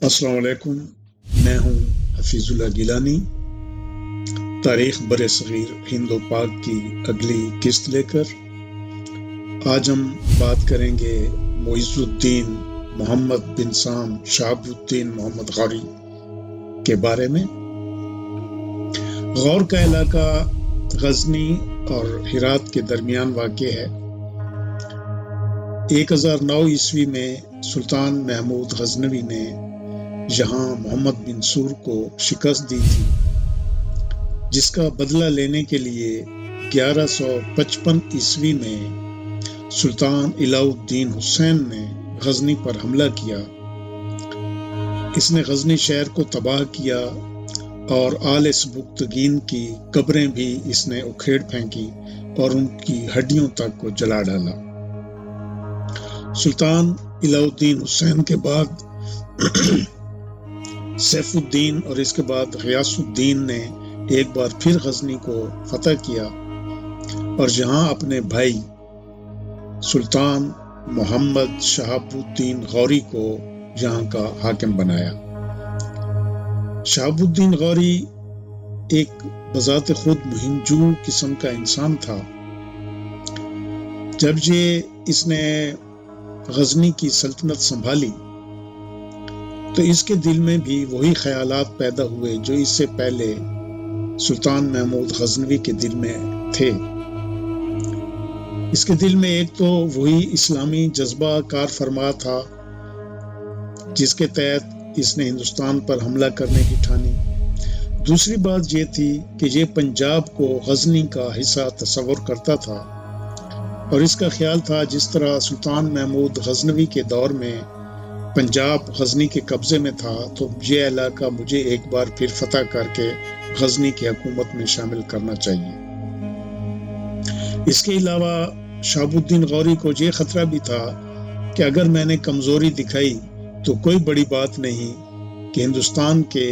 السلام علیکم، میں ہوں حفیظ اللہ گیلانی۔ تاریخ برصغیر ہند و پاک کی اگلی قسط لے کر آج ہم بات کریں گے معز الدین محمد بن سام شہاب الدین محمد غوری کے بارے میں۔ غور کا علاقہ غزنی اور ہرات کے درمیان واقع ہے۔ 1009 عیسوی میں سلطان محمود غزنوی نے یہاں محمد بن سور کو شکست دی تھی، جس کا بدلہ لینے کے لیے 1155 عیسوی میں سلطان علاء الدین حسین نے غزنی پر حملہ کیا۔ اس نے غزنی شہر کو تباہ کیا اور آل سبکتگین کی قبریں بھی اس نے اکھیڑ پھینکی اور ان کی ہڈیوں تک کو جلا ڈالا۔ سلطان علاء الدین حسین کے بعد سیف الدین اور اس کے بعد غیاث الدین نے ایک بار پھر غزنی کو فتح کیا اور یہاں اپنے بھائی سلطان محمد شہاب الدین غوری کو یہاں کا حاکم بنایا۔ شہاب الدین غوری ایک بذات خود مہم جو قسم کا انسان تھا۔ جب اس نے غزنی کی سلطنت سنبھالی تو اس کے دل میں بھی وہی خیالات پیدا ہوئے جو اس سے پہلے سلطان محمود غزنوی کے دل میں تھے۔ اس کے دل میں ایک تو وہی اسلامی جذبہ کار فرما تھا جس کے تحت اس نے ہندوستان پر حملہ کرنے کی ٹھانی۔ دوسری بات یہ تھی کہ یہ پنجاب کو غزنی کا حصہ تصور کرتا تھا اور اس کا خیال تھا جس طرح سلطان محمود غزنوی کے دور میں پنجاب غزنی کے قبضے میں تھا، تو یہ علاقہ مجھے ایک بار پھر فتح کر کے غزنی کی حکومت میں شامل کرنا چاہیے۔ اس کے علاوہ شہاب الدین غوری کو یہ خطرہ بھی تھا کہ اگر میں نے کمزوری دکھائی تو کوئی بڑی بات نہیں کہ ہندوستان کے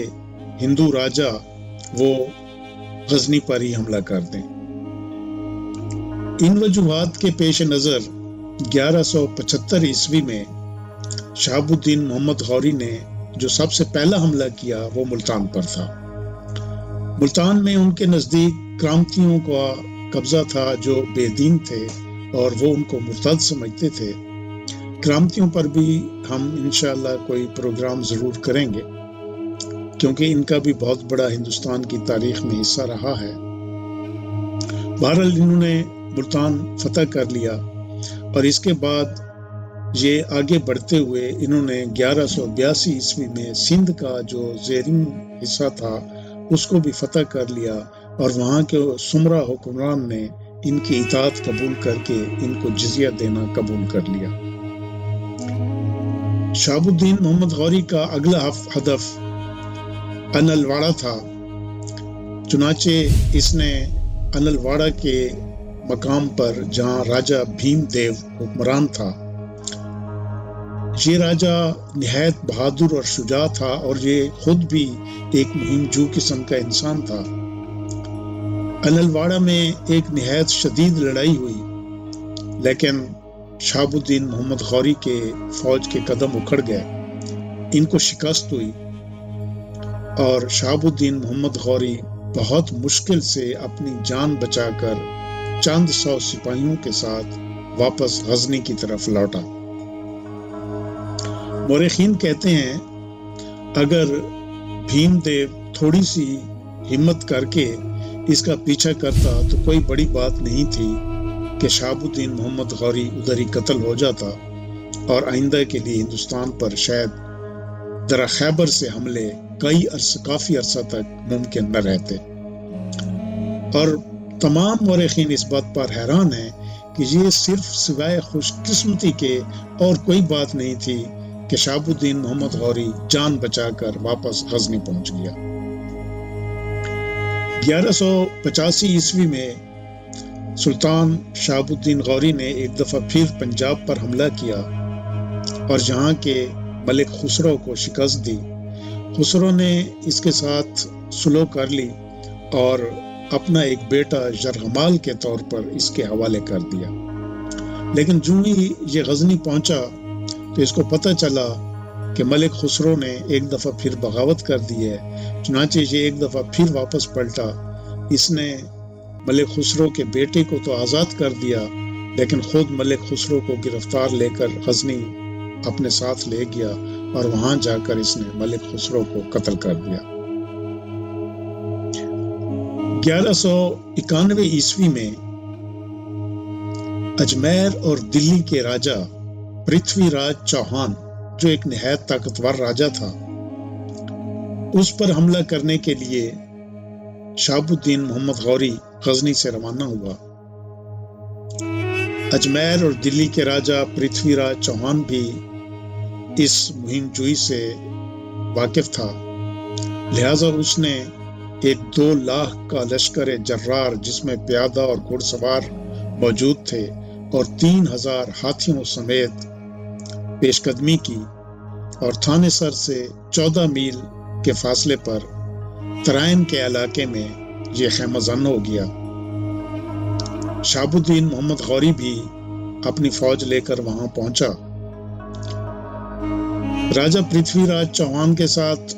ہندو راجا وہ غزنی پر ہی حملہ کر دیں۔ ان وجوہات کے پیش نظر 1175 عیسوی میں شہاب الدین محمد غوری نے جو سب سے پہلا حملہ کیا وہ ملتان پر تھا۔ ملتان میں ان کے نزدیک کرامتیوں کا قبضہ تھا جو بے دین تھے اور وہ ان کو مرتد سمجھتے تھے۔ کرامتیوں پر بھی ہم انشاءاللہ کوئی پروگرام ضرور کریں گے کیونکہ ان کا بھی بہت بڑا ہندوستان کی تاریخ میں حصہ رہا ہے۔ بہرحال انہوں نے ملتان فتح کر لیا اور اس کے بعد یہ آگے بڑھتے ہوئے انہوں نے 1182 عیسوی میں سندھ کا جو زیرین حصہ تھا اس کو بھی فتح کر لیا اور وہاں کے سمرہ حکمران نے ان کی اطاعت قبول کر کے ان کو جزیہ دینا قبول کر لیا۔ شہاب الدین محمد غوری کا اگلا ہدف انلواڑہ تھا، چنانچہ اس نے انلواڑہ کے مقام پر جہاں راجہ بھیم دیو حکمران تھا، یہ راجہ نہایت بہادر اور شجاع تھا اور یہ خود بھی ایک مہم جو قسم کا انسان تھا۔ انلواڑہ میں ایک نہایت شدید لڑائی ہوئی لیکن شہاب الدین محمد غوری کے فوج کے قدم اکھڑ گئے، ان کو شکست ہوئی اور شہاب الدین محمد غوری بہت مشکل سے اپنی جان بچا کر چند سو سپاہیوں کے ساتھ واپس غزنی کی طرف لوٹا۔ مورخین کہتے ہیں اگر بھیم دیو تھوڑی سی ہمت کر کے اس کا پیچھا کرتا تو کوئی بڑی بات نہیں تھی کہ شہاب الدین محمد غوری ادھر ہی قتل ہو جاتا اور آئندہ کے لیے ہندوستان پر شاید درہ خیبر سے حملے کافی عرصہ تک ممکن نہ رہتے۔ اور تمام مورخین اس بات پر حیران ہیں کہ یہ صرف سوائے خوش قسمتی کے اور کوئی بات نہیں تھی کہ شہاب الدین محمد غوری جان بچا کر واپس غزنی پہنچ گیا۔ 1185 عیسوی میں سلطان شہاب الدین غوری نے ایک دفعہ پھر پنجاب پر حملہ کیا اور یہاں کے ملک خسرو کو شکست دی۔ خسرو نے اس کے ساتھ سلو کر لی اور اپنا ایک بیٹا یرغمال کے طور پر اس کے حوالے کر دیا، لیکن جو ہی یہ غزنی پہنچا تو اس کو پتہ چلا کہ ملک خسرو نے ایک دفعہ پھر بغاوت کر دی ہے، چنانچہ یہ ایک دفعہ پھر واپس پلٹا۔ اس نے ملک خسرو کے بیٹے کو تو آزاد کر دیا، لیکن خود ملک خسرو کو گرفتار لے کر غزنی اپنے ساتھ لے گیا اور وہاں جا کر اس نے ملک خسرو کو قتل کر دیا۔ 1191 عیسوی میں اجمیر اور دلی کے راجا پرتھوی راج چوہان، جو ایک نہایت طاقتور راجا تھا، اس پر حملہ کرنے کے لیے شہاب الدین محمد غوری غزنی سے روانہ ہوا۔ اجمیر اور دلی کے راجا پرتھوی راج چوہان بھی اس مہم جوئی سے واقف تھا، لہذا اس نے ایک 2 لاکھ کا لشکر جرار، جس میں پیادہ اور گھڑ سوار موجود تھے، اور 3000 ہاتھیوں سمیت پیش قدمی کی اور تھانے سر سے 14 میل کے فاصلے پر ترائن کے علاقے میں یہ خیمہ زن ہو گیا۔ شہاب الدین محمد غوری بھی اپنی فوج لے کر وہاں پہنچا۔ راجا پرتھوی راج چوہان کے ساتھ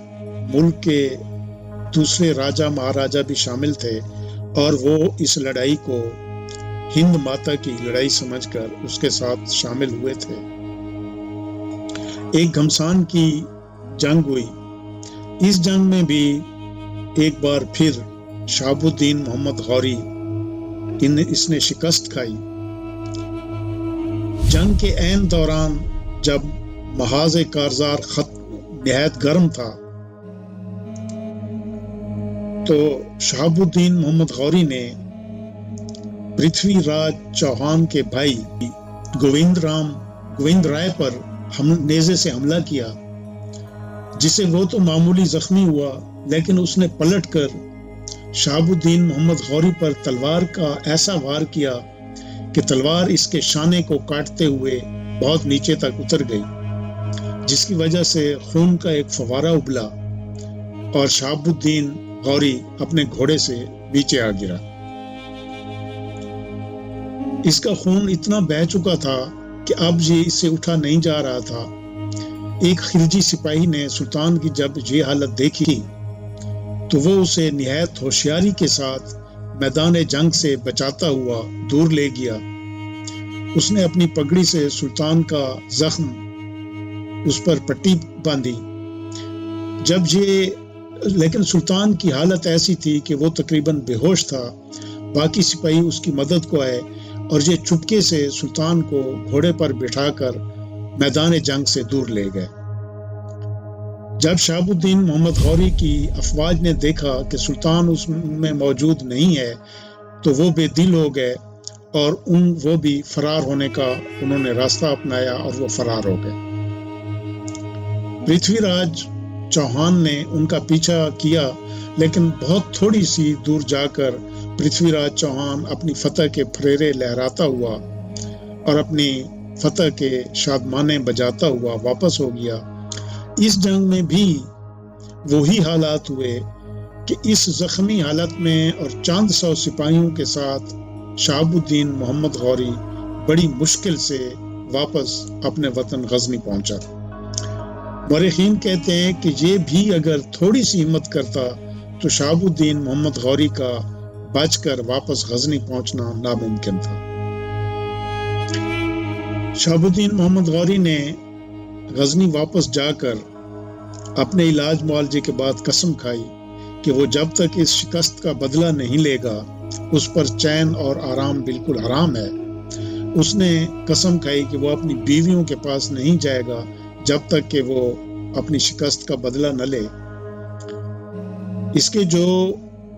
ملک کے دوسرے راجا مہاراجا بھی شامل تھے، اور وہ اس لڑائی کو ہند ماتا کی لڑائی سمجھ کر اس کے ساتھ شامل ہوئے تھے۔ ایک گھمسان کی جنگ ہوئی۔ اس جنگ میں بھی ایک بار پھر شہاب الدین محمد غوری اس نے شکست کھائی۔ جنگ کے عین دوران جب محاذ کارزار خط نہایت گرم تھا، تو شہاب الدین محمد غوری نے پرتھوی راج چوہان کے بھائی گووند رائے پر نیزے سے حملہ کیا، جسے وہ تو معمولی زخمی ہوا، لیکن اس نے پلٹ کر شہاب الدین محمد غوری پر تلوار کا ایسا وار کیا کہ تلوار اس کے شانے کو کاٹتے ہوئے بہت نیچے تک اتر گئی، جس کی وجہ سے خون کا ایک فوارہ ابلا اور شہاب الدین غوری اپنے گھوڑے سے نیچے آ گرا۔ اس کا خون اتنا بہہ چکا تھا کہ اب یہ اس سے اٹھا نہیں جا رہا تھا۔ ایک خلجی سپاہی نے سلطان کی جب یہ حالت دیکھی تو وہ اسے نہایت ہوشیاری کے ساتھ میدان جنگ سے بچاتا ہوا دور لے گیا۔ اس نے اپنی پگڑی سے سلطان کا زخم اس پر پٹی باندھی۔ لیکن سلطان کی حالت ایسی تھی کہ وہ تقریباً بے ہوش تھا۔ باقی سپاہی اس کی مدد کو آئے اور یہ چپکے سے سلطان کو گھوڑے پر بٹھا کر میدان جنگ سے دور لے گئے۔ جب شہاب الدین محمد غوری کی افواج نے دیکھا کہ سلطان اس میں موجود نہیں ہے تو وہ بے دل ہو گئے اور وہ بھی فرار ہونے کا انہوں نے راستہ اپنایا اور وہ فرار ہو گئے۔ پرتھوی راج چوہان نے ان کا پیچھا کیا، لیکن بہت تھوڑی سی دور جا کر پرتھوی راج چوہان اپنی فتح کے پھریرے لہراتا ہوا اور اپنی فتح کے شادمانے بجاتا ہوا واپس ہو گیا۔ اس جنگ میں بھی وہی حالات ہوئے کہ اس زخمی حالت میں اور چند سو سپاہیوں کے ساتھ شہاب الدین محمد غوری بڑی مشکل سے واپس اپنے وطن غزنی پہنچا۔ مورخین کہتے ہیں کہ یہ بھی اگر تھوڑی سی ہمت کرتا تو شہاب الدین محمد غوری کا بچ کر واپس غزنی پہنچنا ناممکن تھا۔ شہاب الدین محمد غوری نے غزنی واپس جا کر اپنے علاج معالجے کے بعد قسم کھائی کہ وہ جب تک اس شکست کا بدلہ نہیں لے گا اس پر چین اور آرام بالکل حرام ہے۔ اس نے قسم کھائی کہ وہ اپنی بیویوں کے پاس نہیں جائے گا جب تک کہ وہ اپنی شکست کا بدلہ نہ لے۔ اس کے جو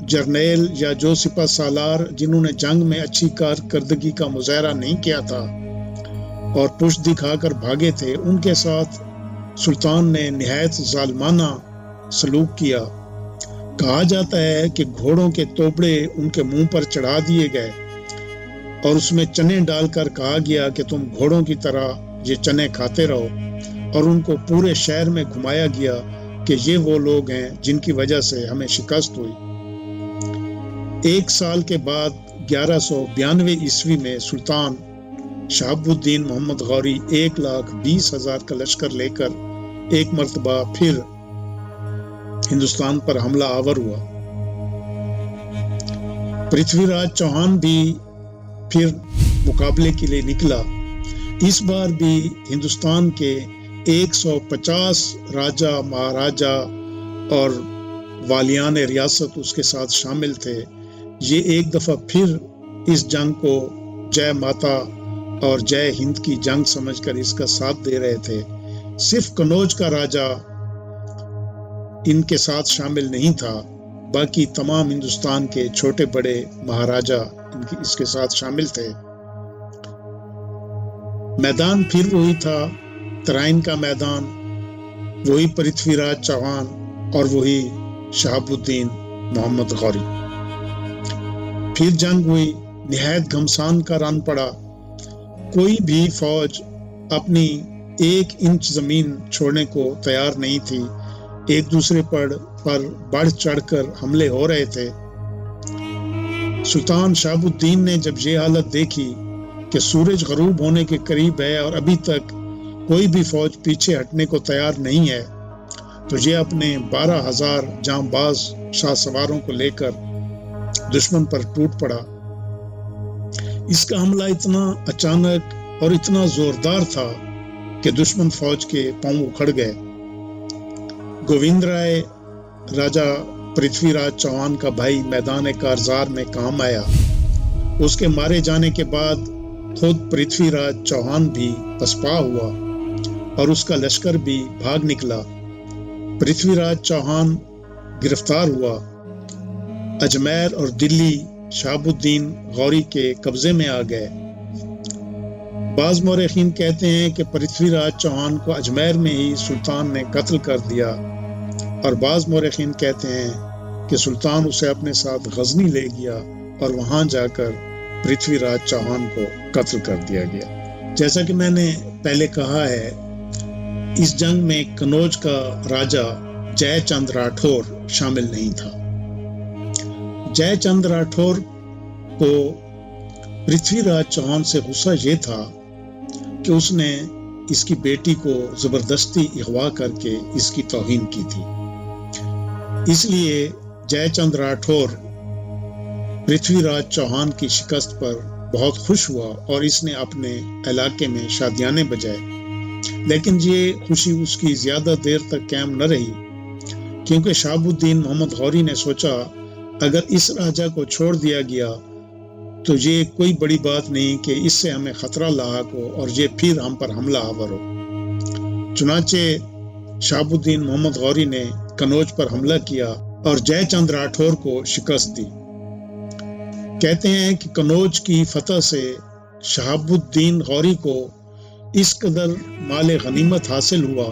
جرنیل یا جو سپہ سالار جنہوں نے جنگ میں اچھی کارکردگی کا مظاہرہ نہیں کیا تھا اور پشت دکھا کر بھاگے تھے، ان کے ساتھ سلطان نے نہایت ظالمانہ سلوک کیا۔ کہا جاتا ہے کہ گھوڑوں کے توپڑے ان کے منہ پر چڑھا دیے گئے اور اس میں چنے ڈال کر کہا گیا کہ تم گھوڑوں کی طرح یہ چنے کھاتے رہو، اور ان کو پورے شہر میں گھمایا گیا کہ یہ وہ لوگ ہیں جن کی وجہ سے ہمیں شکست ہوئی۔ 1 سال کے بعد 1192 عیسوی میں سلطان شہاب الدین محمد غوری 1,20,000 کا لشکر لے کر ایک مرتبہ پھر ہندوستان پر حملہ آور ہوا۔ پرتھوی راج چوہان بھی پھر مقابلے کے لیے نکلا۔ اس بار بھی ہندوستان کے 150 راجا، مہاراجا اور والیان ریاست اس کے ساتھ شامل تھے۔ یہ ایک دفعہ پھر اس جنگ کو جے ماتا اور جے ہند کی جنگ سمجھ کر اس کا ساتھ دے رہے تھے۔ صرف کنوج کا راجا ان کے ساتھ شامل نہیں تھا، باقی تمام ہندوستان کے چھوٹے بڑے مہاراجا اس کے ساتھ شامل تھے۔ میدان پھر وہی تھا، ترائن کا میدان، وہی پرتھوی راج چوہان اور وہی شہاب الدین محمد غوری۔ پھر جنگ ہوئی، نہایت گھمسان کا رن پڑا۔ کوئی بھی فوج اپنی 1 انچ زمین چھوڑنے کو تیار نہیں تھی، ایک دوسرے پر بڑھ چڑھ کر حملے ہو رہے تھے۔ سلطان شہاب الدین نے جب یہ حالت دیکھی کہ سورج غروب ہونے کے قریب ہے اور ابھی تک کوئی بھی فوج پیچھے ہٹنے کو تیار نہیں ہے، تو یہ اپنے 12,000 جانباز شاہ سواروں کو لے کر دشمن پر ٹوٹ پڑا۔ اس کا حملہ اتنا اچانک اور اتنا زوردار تھا کہ دشمن فوج کے پاؤں اکھڑ گئے۔ گووند رائے راجا پرتھوی راج چوہان کا بھائی میدان کارزار میں کام آیا۔ اس کے مارے جانے کے بعد خود پرتھوی راج چوہان بھی پسپا ہوا اور اس کا لشکر بھی بھاگ نکلا۔ پرتھوی راج چوہان گرفتار ہوا۔ اجمیر اور دلی شہاب الدین غوری کے قبضے میں آ گئے۔ بعض مورخین کہتے ہیں کہ پرتھوی راج چوہان کو اجمیر میں ہی سلطان نے قتل کر دیا، اور بعض مورخین کہتے ہیں کہ سلطان اسے اپنے ساتھ غزنی لے گیا اور وہاں جا کر پرتھوی راج چوہان کو قتل کر دیا گیا۔ جیسا کہ میں نے پہلے کہا ہے، اس جنگ میں کنوج کا راجا جے چند راٹھور شامل نہیں تھا۔ جے چند راٹھور کو پرتھوی راج چوہان سے غصہ یہ تھا کہ اس نے اس کی بیٹی کو زبردستی اغوا کر کے اس کی توہین کی تھی۔ اس لیے جے چند راٹھور پرتھوی راج چوہان کی شکست پر بہت خوش ہوا اور اس نے اپنے علاقے میں شادیانے بجائے۔ لیکن یہ خوشی اس کی زیادہ دیر تک قائم نہ رہی، کیونکہ شہاب الدین محمد غوری نے سوچا اگر اس راجا کو چھوڑ دیا گیا تو یہ کوئی بڑی بات نہیں کہ اس سے ہمیں خطرہ لاحق ہو اور یہ پھر ہم پر حملہ آور ہو۔ چنانچہ شہاب الدین محمد غوری نے کنوج پر حملہ کیا اور جے چند راٹھور کو شکست دی۔ کہتے ہیں کہ کنوج کی فتح سے شہاب الدین غوری کو اس قدر مال غنیمت حاصل ہوا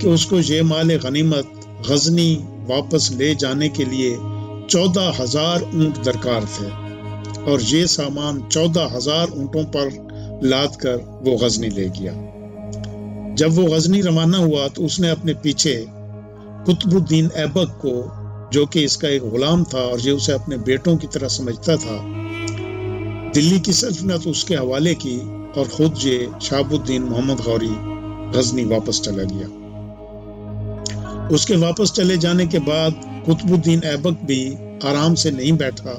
کہ اس کو یہ مال غنیمت غزنی واپس لے جانے کے لیے 14,000 اونٹ درکار تھے، اور یہ سامان 14,000 اونٹوں پر لاد کر وہ غزنی لے گیا۔ جب وہ غزنی روانہ ہوا تو اس نے اپنے پیچھے قطب الدین ایبک کو، جو کہ اس کا ایک غلام تھا اور یہ اسے اپنے بیٹوں کی طرح سمجھتا تھا، دلی کی سلطنت اس کے حوالے کی اور خود یہ شہاب الدین محمد غوری غزنی واپس چلا گیا۔ اس کے واپس چلے جانے کے بعد قطب الدین ایبک بھی آرام سے نہیں بیٹھا،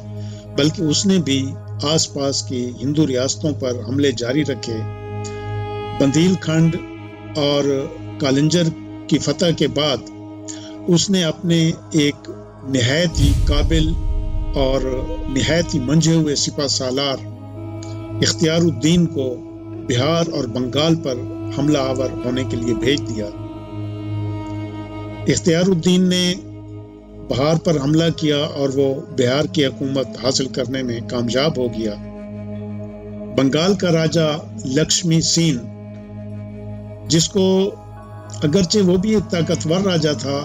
بلکہ اس نے بھی آس پاس کی ہندو ریاستوں پر حملے جاری رکھے۔ بندیل کھنڈ اور کالنجر کی فتح کے بعد اس نے اپنے ایک نہایت ہی قابل اور نہایت ہی منجھے ہوئے سپہ سالار اختیار الدین کو بہار اور بنگال پر حملہ آور ہونے کے لیے بھیج دیا۔ اختیار الدین نے بہار پر حملہ کیا اور وہ بہار کی حکومت حاصل کرنے میں کامیاب ہو گیا۔ بنگال کا راجا لکشمی سین، جس کو اگرچہ وہ بھی ایک طاقتور راجا تھا،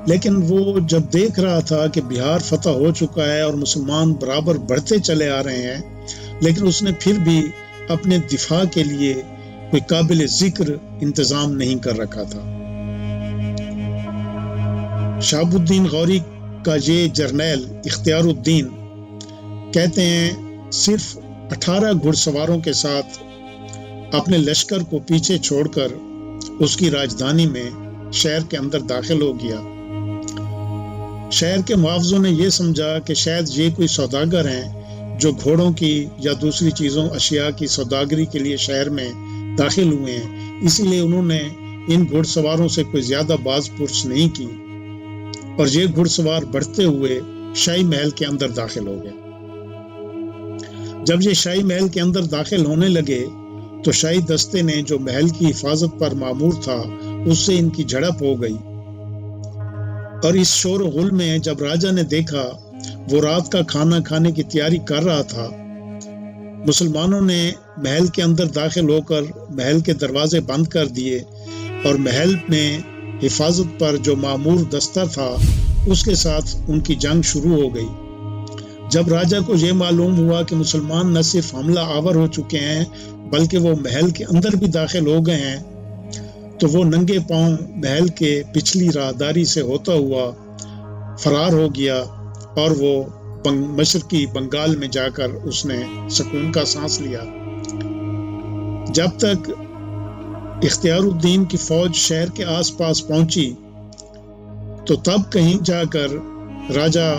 لیکن وہ جب دیکھ رہا تھا کہ بہار فتح ہو چکا ہے اور مسلمان برابر بڑھتے چلے آ رہے ہیں، لیکن اس نے پھر بھی اپنے دفاع کے لیے کوئی قابل ذکر انتظام نہیں کر رکھا تھا۔ شہاب الدین غوری کا یہ جرنیل اختیار الدین کہتے ہیں صرف 18 گھڑ سواروں کے ساتھ اپنے لشکر کو پیچھے چھوڑ کر اس کی راجدھانی میں شہر کے اندر داخل ہو گیا۔ شہر کے محافظوں نے یہ سمجھا کہ شاید یہ کوئی سوداگر ہیں جو گھوڑوں کی یا دوسری چیزوں اشیاء کی سوداگری کے لیے شہر میں داخل ہوئے ہیں، اسی لیے انہوں نے ان گھڑ سواروں سے کوئی زیادہ باز پرس نہیں کی اور یہ گھڑ سوار بڑھتے ہوئے شاہی محل کے اندر داخل ہو گئے۔ جب یہ شاہی محل کے اندر داخل ہونے لگے تو شاہی دستے نے جو محل کی حفاظت پر مامور تھا اس سے ان کی جھڑپ ہو گئی، اور اس شور و غل میں جب راجا نے دیکھا وہ رات کا کھانا کھانے کی تیاری کر رہا تھا، مسلمانوں نے محل کے اندر داخل ہو کر محل کے دروازے بند کر دیے اور محل میں حفاظت پر جو مامور دستہ تھا اس کے ساتھ ان کی جنگ شروع ہو گئی۔ جب راجا کو یہ معلوم ہوا کہ مسلمان نہ صرف حملہ آور ہو چکے ہیں بلکہ وہ محل کے اندر بھی داخل ہو گئے ہیں تو وہ ننگے پاؤں محل کے پچھلی راہداری سے ہوتا ہوا فرار ہو گیا اور وہ مشرقی بنگال میں جا کر اس نے سکون کا سانس لیا۔ جب تک اختیار الدین کی فوج شہر کے آس پاس پہنچی تو تب کہیں جا کر راجا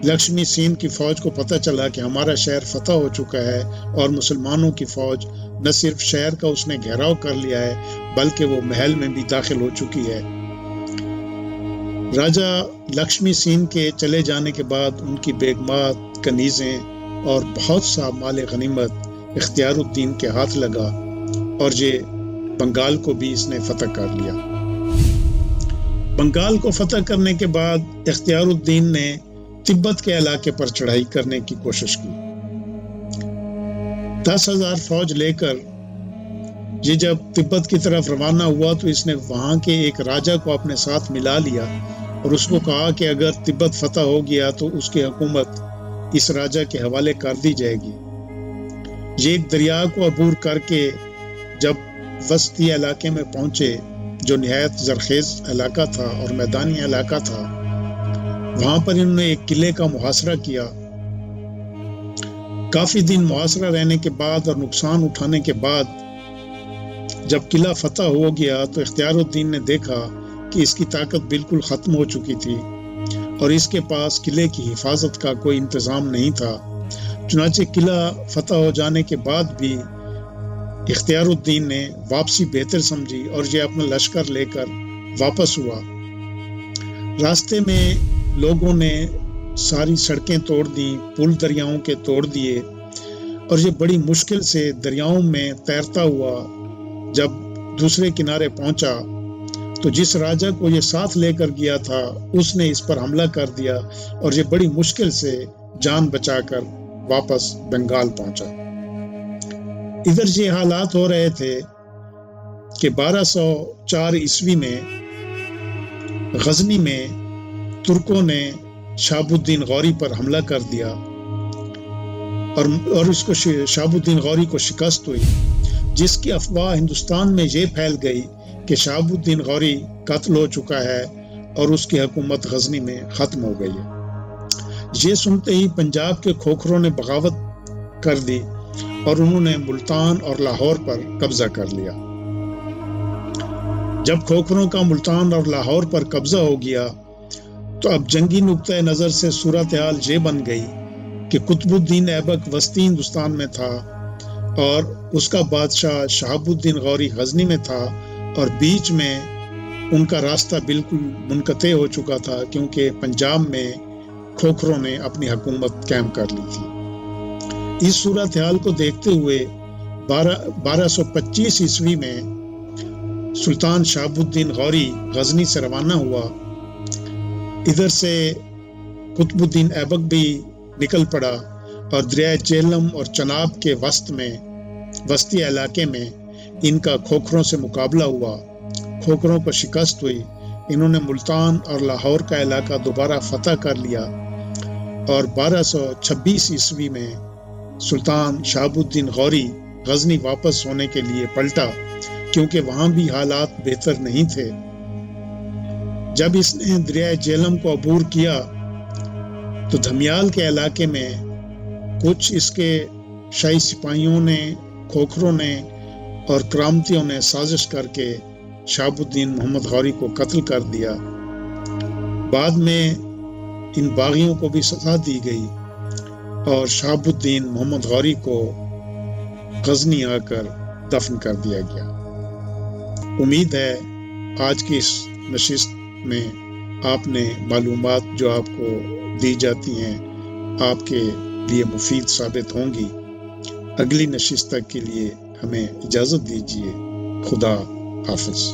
لکشمی سین کی فوج کو پتہ چلا کہ ہمارا شہر فتح ہو چکا ہے اور مسلمانوں کی فوج نہ صرف شہر کا اس نے گھیراؤ کر لیا ہے بلکہ وہ محل میں بھی داخل ہو چکی ہے۔ راجا لکشمی سین کے چلے جانے کے بعد ان کی بیگمات، کنیزیں اور بہت سا مال غنیمت اختیار الدین کے ہاتھ لگا اور یہ بنگال کو بھی اس نے فتح کر لیا۔ بنگال کو فتح کرنے کے بعد اختیار الدین نے تبت کے علاقے پر چڑھائی کرنے کی کوشش کی۔ 10,000 فوج لے کر یہ جب تبت کی طرف روانہ ہوا تو اس نے وہاں کے ایک راجا کو اپنے ساتھ ملا لیا اور اس کو کہا کہ اگر تبت فتح ہو گیا تو اس کی حکومت اس راجا کے حوالے کر دی جائے گی۔ یہ ایک دریا کو عبور کر کے جب وسطی علاقے میں پہنچے جو نہایت زرخیز علاقہ تھا اور میدانی علاقہ تھا، وہاں پر انہوں نے ایک قلعے کا محاصرہ کیا۔ کافی دن محاصرہ رہنے کے بعد اور نقصان اٹھانے کے بعد جب قلعہ فتح ہو گیا تو اختیار الدین نے دیکھا کہ اس کی طاقت بالکل ختم ہو چکی تھی اور اس کے پاس قلعے کی حفاظت کا کوئی انتظام نہیں تھا۔ چنانچہ قلعہ فتح ہو جانے کے بعد بھی اختیار الدین نے واپسی بہتر سمجھی اور یہ اپنا لشکر لے کر واپس ہوا۔ راستے میں لوگوں نے ساری سڑکیں توڑ دیں، پل دریاؤں کے توڑ دیے اور یہ بڑی مشکل سے دریاؤں میں تیرتا ہوا جب دوسرے کنارے پہنچا تو جس راجا کو یہ ساتھ لے کر گیا تھا اس نے اس پر حملہ کر دیا اور یہ بڑی مشکل سے جان بچا کر واپس بنگال پہنچا۔ ادھر یہ حالات ہو رہے تھے کہ 1204 عیسوی میں غزنی میں ترکوں نے شہاب الدین غوری پر حملہ کر دیا اور اس کو شہاب الدین غوری کو شکست ہوئی، جس کی افواہ ہندوستان میں یہ پھیل گئی کہ شہاب الدین غوری قتل ہو چکا ہے اور اس کی حکومت غزنی میں ختم ہو گئی ہے۔ یہ سنتے ہی پنجاب کے کھوکھروں نے بغاوت کر دی اور انہوں نے ملتان اور لاہور پر قبضہ کر لیا۔ جب کھوکھروں کا ملتان اور لاہور پر قبضہ ہو گیا تو اب جنگی نقطۂ نظر سے صورتحال یہ بن گئی کہ قطب الدین ایبک وسطی ہندوستان میں تھا اور اس کا بادشاہ شہاب الدین غوری غزنی میں تھا اور بیچ میں ان کا راستہ بالکل منقطع ہو چکا تھا کیونکہ پنجاب میں کھوکھروں نے اپنی حکومت قائم کر لی تھی۔ اس صورتحال کو دیکھتے ہوئے 1225 عیسوی میں سلطان شہاب الدین غوری غزنی سے روانہ ہوا۔ ادھر سے قطب الدین ایبک بھی نکل پڑا اور دریائے جہلم اور چناب کے وسطی علاقے میں ان کا کھوکھروں سے مقابلہ ہوا۔ کھوکھروں کو شکست ہوئی، انہوں نے ملتان اور لاہور کا علاقہ دوبارہ فتح کر لیا اور 1226 عیسوی میں سلطان شہاب الدین غوری غزنی واپس ہونے کے لیے پلٹا کیونکہ وہاں بھی حالات بہتر نہیں تھے۔ جب اس نے دریائے جہلم کو عبور کیا تو دھمیال کے علاقے میں کچھ اس کے شاہی سپاہیوں نے، کھوکھروں نے اور کرامتیوں نے سازش کر کے شہاب الدین محمد غوری کو قتل کر دیا۔ بعد میں ان باغیوں کو بھی سزا دی گئی اور شہاب الدین محمد غوری کو غزنی آ کر دفن کر دیا گیا۔ امید ہے آج کی اس نشست میں آپ نے معلومات جو آپ کو دی جاتی ہیں آپ کے لیے مفید ثابت ہوں گی۔ اگلی نشست تک کے لیے ہمیں اجازت دیجیے۔ خدا حافظ۔